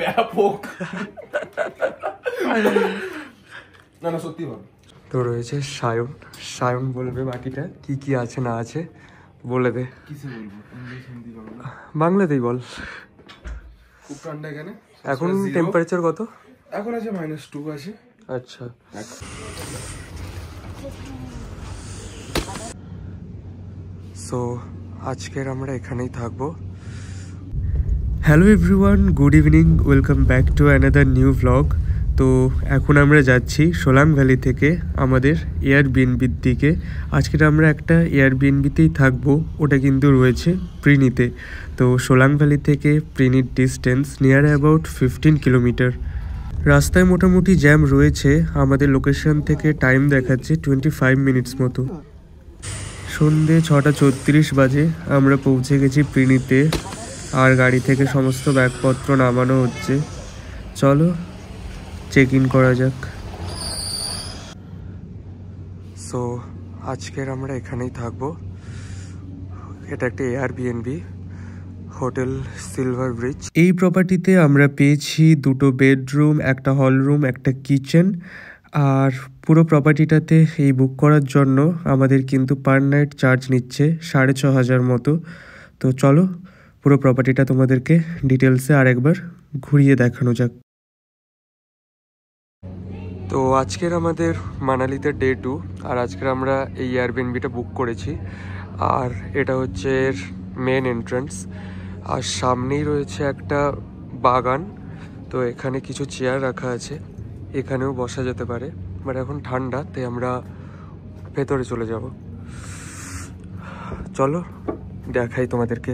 ব্যাপক। না না সত্যি বল। তো রয়েছে সায়ন, সায়ন বলবে বাকিটা কি কি আছে না আছে বলে দে। কিসে বলবো? ইংলিশ, হিন্দি, বাংলা? বাংলাতেই বল। খুব ঠান্ডা এখানে। এখন টেম্পারেচার কত? এখন আছে -2 আছে। আচ্ছা। সো আজকের আমরা এখানেই থাকবো। Hello everyone, good evening, welcome back to another new vlog. তো এখন আমরা যাচ্ছি সোলাং ভ্যালি থেকে আমাদের এয়ারবিএনবির দিকে। আজকের আমরা একটা এয়ারবিএনবিতেই থাকবো, ওটা কিন্তু রয়েছে প্রিনিতে। তো সোলাং ভ্যালি থেকে প্রিনির ডিস্টেন্স নিয়ার অ্যাবাউট 15 কিলোমিটার। রাস্তায় মোটামুটি জ্যাম রয়েছে, আমাদের লোকেশন থেকে টাইম দেখাচ্ছে 25 মিনিটস মতো। সন্ধে 6:34 বাজে আমরা পৌঁছে গেছি প্রিনিতে, আর গাড়ি থেকে সমস্ত ব্যাগপত্র নামানো হচ্ছে। চলো চেক ইন করা যাক। সো আজকের আমরা এখানেই থাকবো। এটা একটা এয়ারবিএনবি, হোটেল সিলভার ব্রিজ। এই প্রপার্টিতে আমরা পেয়েছি 2টো বেডরুম, একটা হল রুম, একটা কিচেন। আর পুরো প্রপার্টিটাতে এই বুক করার জন্য আমাদের কিন্তু পার নাইট চার্জ নিচ্ছে 6,500 মতো। তো চলো পুরো প্রপার্টিটা তোমাদেরকে ডিটেলসে আরেকবার ঘুরিয়ে দেখানো যাক। তো আজকের আমাদের মানালিতে ডে 2, আর আজকের আমরা এই এয়ারবিএনবিটা বুক করেছি। আর এটা হচ্ছে এর মেন এন্ট্রান্স, আর সামনেই রয়েছে একটা বাগান। তো এখানে কিছু চেয়ার রাখা আছে, এখানেও বসা যেতে পারে, বাট এখন ঠান্ডা তাই আমরা ভেতরে চলে যাব। চলো দেখাই তোমাদেরকে।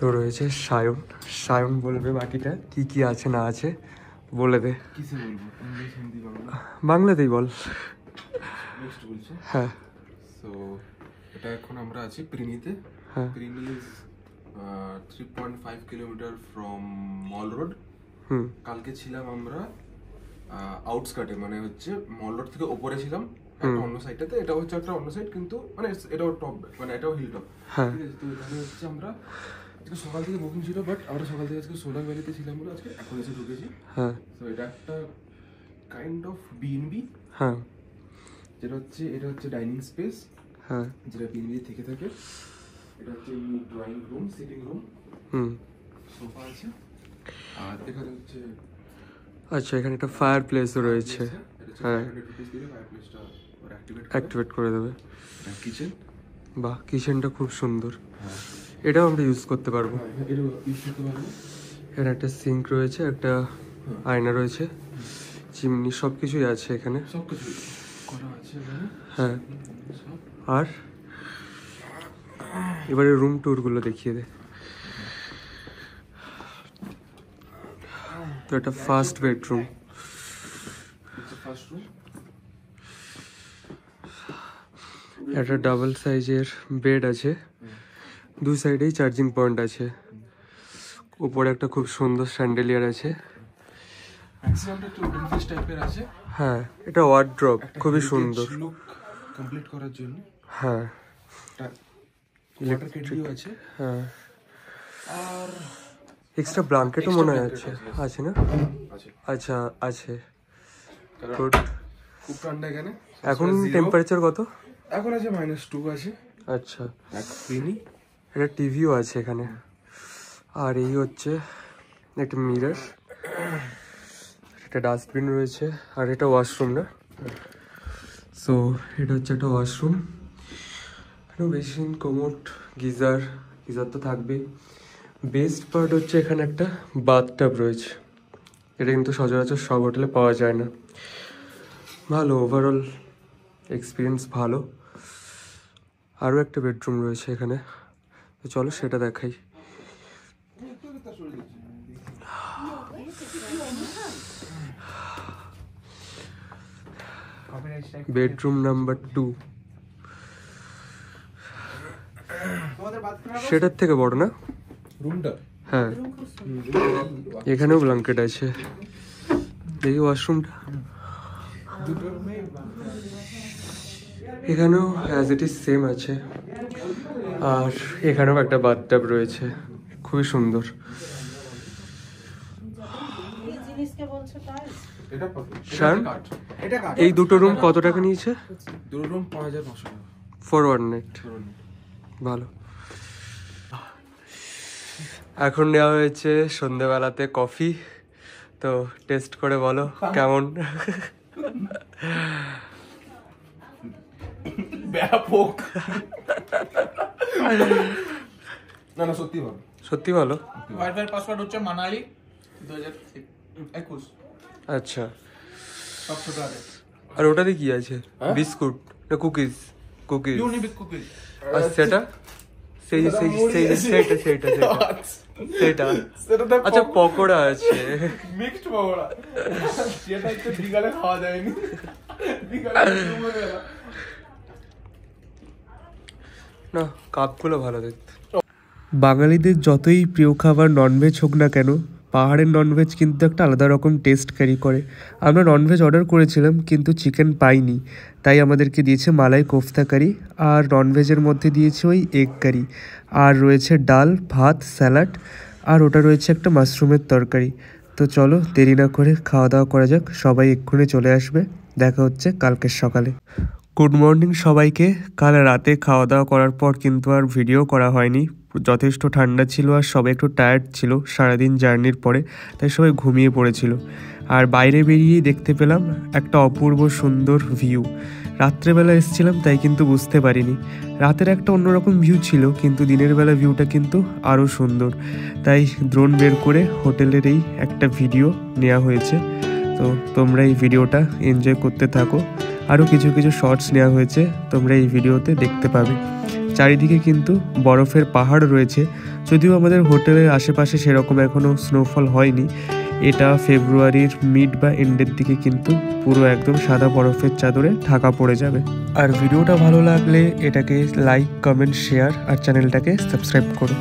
তো রয়েছে সায়ন, সায়ন বলবে বাকিটা কি কি আছে না আছে বলে দে। কিসে বলবো? ইংলিশ, হিন্দি, বাংলা? বাংলাতেই বল। নেক্সট বলছে। হ্যাঁ। সো এটা এখন আমরা আছি প্রিনিতে। হ্যাঁ। Prini is 3.5 kilometre from Mall Road. কালকে ছিলাম আমরা আউটস্কার্টে, মানে হচ্ছে মল রোড থেকে ওপরে ছিলাম একটা অন্য সাইডটাতে। এটা হচ্ছে একটা অন্য সাইড, কিন্তু মানে এটাও টপ, মানে এটাও হিল টপ। ঠিক আছে। তো এখানে হচ্ছে আমরা আজকে সকাল থেকে বুকিং ছিল, বাট আমরা সকাল থেকে আজকে সোলাং ভ্যালিতে ছিলাম বলে আজকে এখন এসে ঢুকেছি। হ্যাঁ। তো এটা একটা কাইন্ড অফ বিএনবি। হ্যাঁ। যেটা হচ্ছে, এটা হচ্ছে ডাইনিং স্পেস। হ্যাঁ। যেটা বিএনবি থেকে থাকে। এটা হচ্ছে drawing room, sitting room, sofa আছে। আর এখানে হচ্ছে, আচ্ছা, এখানে একটা ফায়ার প্লেসও রয়েছে। হ্যাঁ, অ্যাক্টিভেট করে দেবে। কিচেন, বাহ, কিচেনটা খুব সুন্দর। এটাও আমরা ইউজ করতে পারবো। এখানে একটা সিঙ্ক রয়েছে, একটা আয়না রয়েছে, চিমনি, সব কিছুই আছে এখানে। সবকিছু করা আছে। হ্যাঁ। আর এবারে রুম ট্যুরগুলো দেখিয়ে দে। তো এটা ফার্স্ট বেডরুম। একটা ডাবল সাইজের বেড আছে, দুই সাইডেই চার্জিং পয়েন্ট আছে। উপরে একটা খুব সুন্দর স্যান্ডেলিয়ার আছে। হ্যাঁ, এটা ওয়ার্ড্রপ, খুবই সুন্দর লুক কমপ্লিট করার জন্য। হ্যাঁ, ইলেকট্রিক আছে। হ্যাঁ, আর এক্সট্রা ব্ল্যাঙ্কেটও মনে হয় আছে না? আচ্ছা, আছে। গুড। খুব ঠান্ডা এখানে। এখন টেম্পারেচার কত? এখন আছে -2 আছে। আচ্ছা। প্রিনি। একটা টিভিও আছে এখানে। আর এই হচ্ছে একটা মিরর, একটা ডাস্টবিন রয়েছে, আর এটা ওয়াশরুম না? সো এটা হচ্ছে একটা ওয়াশরুম। এখানে বেসিন, কোমোড, গিজার তো থাকবেই। বেস্ট পার্ট হচ্ছে এখানে একটা বাথটাব রয়েছে, এটা কিন্তু সচরাচর সব হোটেলে পাওয়া যায় না। ভালো, ওভারঅল এক্সপিরিয়েন্স ভালো। আরও একটা বেডরুম রয়েছে এখানে, তো চলো সেটা দেখাই। বেডরুম নাম্বার 2, সেটার থেকে বড় না? রুমটা হ্যাঁ, এখানেও ব্ল্যাঙ্কেট আছে। দেখি ওয়াশরুমটা, এখানেও অ্যাজ ইট ইজ সেম আছে। আর এখানেও একটা বাথটাব রয়েছে, খুবই সুন্দর। শান, এই দুটো রুম কত টাকা নিয়েছে? দুটো রুম 5500 টাকা ফর ওয়ান নাইট। ভালো। এখন নেওয়া হয়েছে সন্ধেবেলাতে কফি, তো টেস্ট করে বলো কেমন। ব্যাপক। না না, সত্যি ভালো, সত্যি ভালো। ওয়াইফাই পাসওয়ার্ড হচ্ছে মানালি 2021। আচ্ছা, সব ছোট আছে। আর ওটাতে কি আছে? বিস্কুট না কুকিজ? কুকিজ। ইউনিবিক কুকিজ। আর সেটা সেইটা আচ্ছা, পকোড়া আছে, মিক্সড পকোড়া। সেটা একটু বিকালে খাওয়া যায়নি, বিকালে না, কাপগুলো ভালো দেখতে। বাঙালিদের যতই প্রিয় খাবার ননভেজ হোক না কেন, পাহাড়ের ননভেজ কিন্তু একটা আলাদা রকম টেস্ট ক্যারি করে। আমরা ননভেজ অর্ডার করেছিলাম কিন্তু চিকেন পাইনি, তাই আমাদেরকে দিয়েছে মালাই কোফতা কারি, আর ননভেজের মধ্যে দিয়েছে ওই এগ কারি, আর রয়েছে ডাল, ভাত, স্যালাড, আর ওটা রয়েছে একটা মাশরুমের তরকারি। তো চলো দেরি না করে খাওয়া দাওয়া করা যাক, সবাই এক্ষুনি চলে আসবে। দেখা হচ্ছে কালকের সকালে। গুড মর্নিং সবাইকে। কাল রাতে খাওয়া দাওয়া করার পর কিন্তু আর ভিডিও করা হয়নি, যথেষ্ট ঠান্ডা ছিল আর সবাই একটু টায়ার্ড ছিল সারাদিন জার্নির পরে, তাই সবাই ঘুমিয়ে পড়েছিল। আর বাইরে বেরিয়েই দেখতে পেলাম একটা অপূর্ব সুন্দর ভিউ। রাত্রেবেলা এসেছিলাম তাই কিন্তু বুঝতে পারিনি, রাতের একটা অন্যরকম ভিউ ছিল, কিন্তু দিনের বেলা ভিউটা কিন্তু আরও সুন্দর। তাই ড্রোন বের করে হোটেলের এই একটা ভিডিও নেওয়া হয়েছে। তো তোমরা এই ভিডিওটা এনজয় করতে থাকো। আরও কিছু কিছু শর্টস নেওয়া হয়েছে, তোমরা এই ভিডিওতে দেখতে পাবে। চারিদিকে কিন্তু বরফের পাহাড় রয়েছে, যদিও আমাদের হোটেলের আশেপাশে সেরকম এখনও স্নোফল হয়নি। এটা ফেব্রুয়ারির মিড বা এন্ডের দিকে কিন্তু পুরো একদম সাদা বরফের চাদরে ঢাকা পড়ে যাবে। আর ভিডিওটা ভালো লাগলে এটাকে লাইক, কমেন্ট, শেয়ার আর চ্যানেলটাকে সাবস্ক্রাইব করো।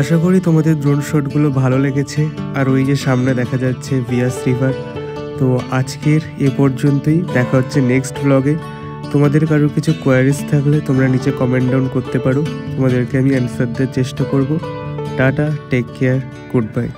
আশা করি তোমাদের ড্রোন শটগুলো ভালো লেগেছে। আর ওই যে সামনে দেখা যাচ্ছে বিয়াস রিভার। তো আজকের এ পর্যন্তই, দেখা হচ্ছে নেক্সট ব্লগে। তোমাদের কারো কিছু কোয়ারিজ থাকলে তোমরা নিচে কমেন্ট ডাউন করতে পারো, তোমাদেরকে আমি অ্যান্সার দেওয়ার চেষ্টা করব। Tata, take care, good bye.